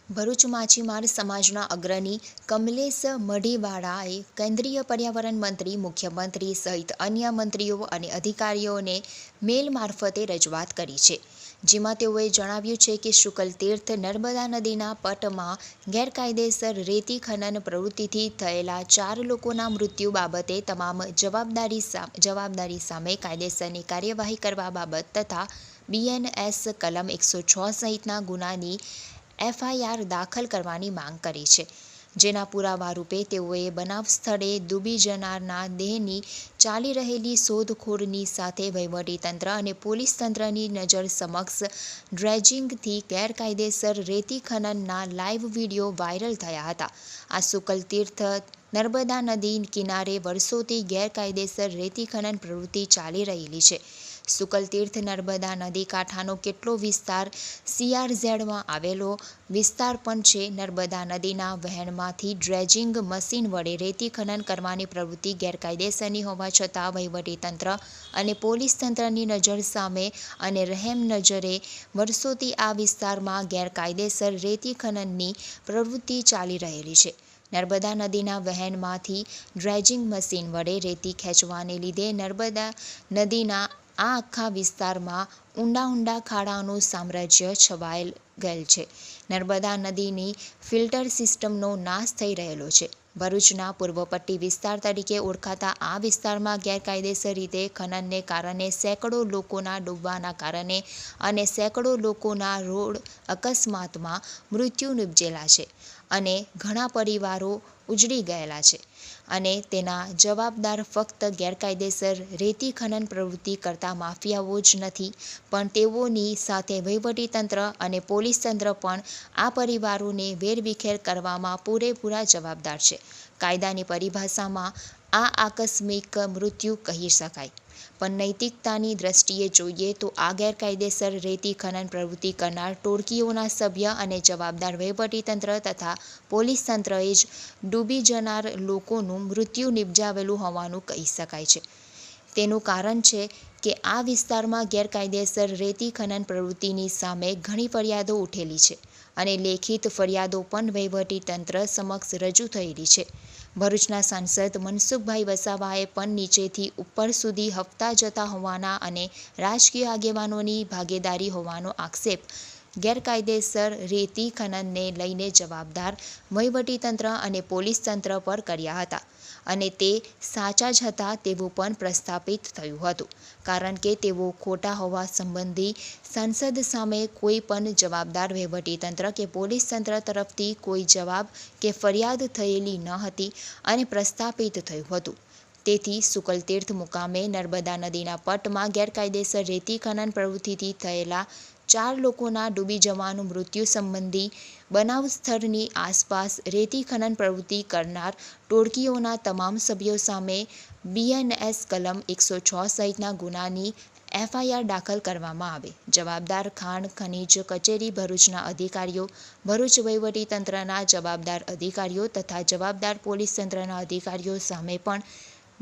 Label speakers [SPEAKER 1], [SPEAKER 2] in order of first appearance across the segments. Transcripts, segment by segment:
[SPEAKER 1] ભરૂચ માછીમાર સમાજના અગ્રણી કમલેશ મઢીવાળાએ કેન્દ્રીય પર્યાવરણ મંત્રી, મુખ્યમંત્રી સહિત અન્ય મંત્રીઓ અને અધિકારીઓને મેલ મારફતે રજૂઆત કરી છે, જેમાં તેઓએ જણાવ્યું છે કે શુકલતીર્થ નર્મદા નદીના પટમાં ગેરકાયદેસર રેતી ખનન પ્રવૃત્તિથી થયેલા 4 લોકોના મૃત્યુ બાબતે તમામ જવાબદારી સામે કાયદેસરની કાર્યવાહી કરવા બાબત તથા BNS કલમ 106 સહિતના ગુનાની FIR દાખલ કરવાની માંગ કરી છે, જેના પુરાવા રૂપે તેઓએ બનાવ સ્થળે ડૂબી જનારના દેહની ચાલી રહેલી શોધખોળની સાથે વહીવટીતંત્ર અને પોલીસ તંત્રની નજર સમક્ષ ડ્રેજિંગથી ગેરકાયદેસર રેતી ખનનના લાઇવ વિડીયો વાયરલ થયા હતા. આ શુકલતીર્થ નર્મદા નદી કિનારે વર્ષોથી ગેરકાયદેસર રેતી ખનન પ્રવૃત્તિ ચાલી રહેલી છે. શુકલતીર્થ નર્મદા નદી કાંઠાનો કેટલો વિસ્તાર CRZમાં આવેલો વિસ્તાર પણ છે. નર્મદા નદીના વહેણમાંથી ડ્રેજિંગ મશીન વડે રેતી ખનન કરવાની પ્રવૃત્તિ ગેરકાયદેસરની હોવા છતાં વહીવટીતંત્ર અને પોલીસ તંત્રની નજર સામે અને રહેમ નજરે વર્ષોથી આ વિસ્તારમાં ગેરકાયદેસર રેતી ખનનની પ્રવૃત્તિ ચાલી રહેલી છે. નર્મદા નદીના વહેણમાંથી ડ્રેજિંગ મશીન વડે રેતી ખેંચવાને લીધે નર્મદા નદીના આ આખા વિસ્તારમાં ઊંડા ખાડાઓનું સામ્રાજ્ય છવાઈ ગયેલ છે. નર્મદા નદીની ફિલ્ટર સિસ્ટમનો નાશ થઈ રહેલો છે. ભરૂચના પૂર્વ પટ્ટી વિસ્તાર તરીકે ઓળખાતા આ વિસ્તારમાં ગેરકાયદેસર રીતે ખનનને કારણે સેંકડો લોકોના ડૂબવાના કારણે અને સેંકડો લોકોના રોડ અકસ્માતમાં મૃત્યુ નિપજેલા છે અને ઘણા પરિવારો ઉજળી ગયેલા છે અને તેના જવાબદાર ફક્ત ગેરકાયદેસર રેતી ખનન પ્રવૃત્તિ કરતા માફિયાઓ જ નથી, પણ તેઓની સાથે વહીવટીતંત્ર અને પોલીસ તંત્ર પણ આ પરિવારોને વેરવિખેર કરવામાં પૂરેપૂરા જવાબદાર છે. કાયદાની પરિભાષામાં આ આકસ્મિક મૃત્યુ કહી શકાય, પણ નૈતિકતાની દ્રષ્ટિએ જોઈએ તો આ ગેરકાયદેસર રેતી ખનન પ્રવૃત્તિ કરનાર ટોળકીઓના સભ્ય અને જવાબદાર વહીવટીતંત્ર તથા પોલીસ તંત્રએ જ ડૂબી જનાર લોકોનું મૃત્યુ નિપજાવેલું હોવાનું કહી શકાય છે. તેનું કારણ છે કે આ વિસ્તારમાં ગેરકાયદેસર રેતી ખનન પ્રવૃત્તિની સામે ઘણી ફરિયાદો ઉઠેલી છે અને લેખિત ફરિયાદો પણ વહીવટીતંત્ર સમક્ષ રજૂ થયેલી છે. ભરૂચના સાંસદ મનસુખભાઈ વસાવાએ પણ નીચેથી ઉપર સુધી હપ્તા જતા હોવાના અને રાજકીય આગેવાનોની ભાગીદારી હોવાનો આક્ષેપ ગેરકાયદેસર રેતી ખનનને લઈને જવાબદાર વહીવટીતંત્ર અને પોલીસ તંત્ર પર કર્યા હતા અને તે સાચા જ હતા તેવું પણ પ્રસ્થાપિત થયું હતું, કારણ કે તેઓ ખોટા હોવા સંબંધી સાંસદ સામે કોઈ પણ જવાબદાર વહીવટીતંત્ર કે પોલીસ તંત્ર તરફથી કોઈ જવાબ કે ફરિયાદ થયેલી ન હતી અને પ્રસ્થાપિત થયું હતું. તેથી શુકલતીર્થ મુકામે નર્મદા નદીના પટમાં ગેરકાયદેસર રેતી ખનન પ્રવૃત્તિથી થયેલા 4 લોકોના ડૂબી જવાનું મૃત્યુ સંબંધી બનાવ સ્થળની આસપાસ રેતી ખનન પ્રવૃત્તિ કરનાર ટોળકીઓના તમામ સભ્યો સામે BNS કલમ 106 સહિતના ગુનાની FIR દાખલ કરવામાં આવે. જવાબદાર ખાણ ખનીજ કચેરી ભરૂચના અધિકારીઓ, ભરૂચ વહીવટીતંત્રના જવાબદાર અધિકારીઓ તથા જવાબદાર પોલીસ તંત્રના અધિકારીઓ સામે પણ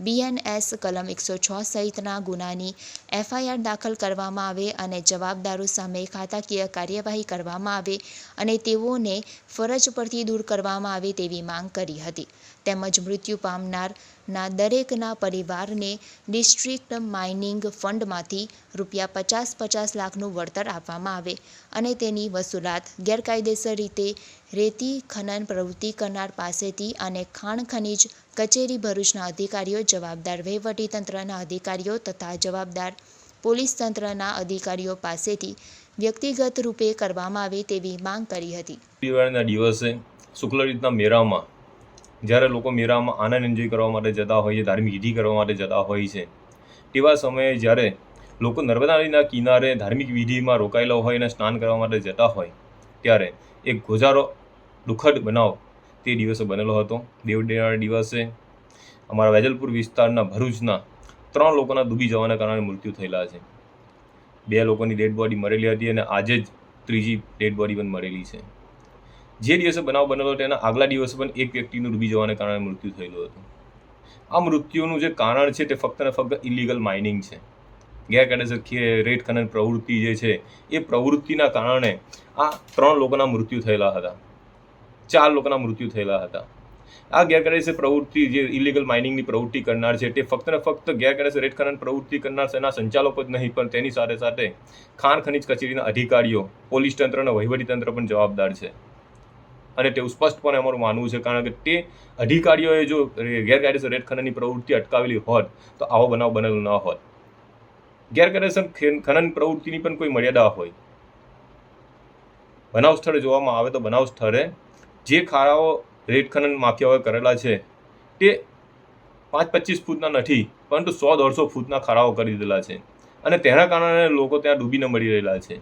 [SPEAKER 1] BNS કલમ 106 સહિતના ગુનાની FIR દાખલ કરવામાં આવે અને જવાબદારો સામે ખાતાકીય કાર્યવાહી કરવામાં આવે અને તેઓને ફરજ પરથી દૂર કરવામાં આવે તેવી માંગ કરી હતી. તેમજ મૃત્યુ પામનારના દરેકના પરિવારને ડિસ્ટ્રિક્ટ માઇનિંગ ફંડમાંથી ₹50-50 લાખનું વળતર આપવામાં આવે અને તેની વસૂલાત ગેરકાયદેસર રીતે રેતી ખનન પ્રવૃત્તિ કરનાર પાસેથી અને ખાણ ખનીજ કચેરી ભરૂચના અધિકારીઓ, જવાબદાર વહીવટીતંત્રના અધિકારીઓ તથા જવાબદાર પોલીસ તંત્રના અધિકારીઓ પાસેથી વ્યક્તિગત રૂપે કરવામાં આવે તેવી માંગ કરી હતી.
[SPEAKER 2] દિવાળીના દિવસે શુક્લતીર્થના મેળામાં જ્યારે લોકો મેળામાં આનંદ એન્જોય કરવા માટે જતા હોય છે, ધાર્મિક વિધિ કરવા માટે જતા હોય છે, તેવા સમયે જ્યારે લોકો નર્મદા નદીના કિનારે ધાર્મિક વિધિમાં રોકાયેલા હોય અને સ્નાન કરવા માટે જતા હોય ત્યારે એક ગોઝારો દુઃખદ બનાવ તે દિવસે બનેલો હતો. દેવડિયાના દિવસે અમારા વેજલપુર વિસ્તારના ભરૂચના 3 લોકોના ડૂબી જવાના કારણે મૃત્યુ થયેલા છે. 2 લોકોની ડેડ બોડી મળેલી હતી અને આજે જ ત્રીજી ડેડ બોડી પણ મળેલી છે. જે દિવસે બનાવ બનેલો તેના આગલા દિવસે પણ એક વ્યક્તિનું ડૂબી જવાને કારણે મૃત્યુ થયેલું હતું. આ મૃત્યુનું જે કારણ છે તે ફક્ત ને ફક્ત ઇલીગલ માઇનિંગ છે. ગેરકાયદેસર રેત ખનન પ્રવૃત્તિ જે છે એ પ્રવૃત્તિના કારણે આ 3 લોકોના મૃત્યુ થયેલા હતા. 4 લોકોના મૃત્યુ થયેલા હતા. આ ગેરકાયદેસર પ્રવૃત્તિ જે ઇલીગલ માઇનિંગની પ્રવૃત્તિ કરનાર છે તે ફક્ત ને ફક્ત ગેરકાયદેસર રેત ખનન પ્રવૃત્તિ કરનાર તેના સંચાલકો જ નહીં, પણ તેની સાથે સાથે ખાણ ખનીજ કચેરીના અધિકારીઓ, પોલીસ તંત્ર અને વહીવટી તંત્ર પણ જવાબદાર છે. અને તેવું સ્પષ્ટપણે અમારું માનવું છે, કારણ કે તે અધિકારીઓએ જો ગેરકાયદેસર રેત ખનનની પ્રવૃત્તિ અટકાવેલી હોત તો આવો બનાવ બનેલો ન હોત. ગેરકાયદેસર ખનન પ્રવૃત્તિની પણ કોઈ મર્યાદા હોય. બનાવ સ્થળે જોવામાં આવે તો બનાવ સ્થળે જે ખાડાઓ રેત ખનન માફિયાઓએ કરેલા છે તે 5-25 ફૂટના નથી, પરંતુ 100-150 ફૂટના ખાડાઓ કરી દીધેલા છે અને તેના કારણે લોકો ત્યાં ડૂબીને મળી રહેલા છે.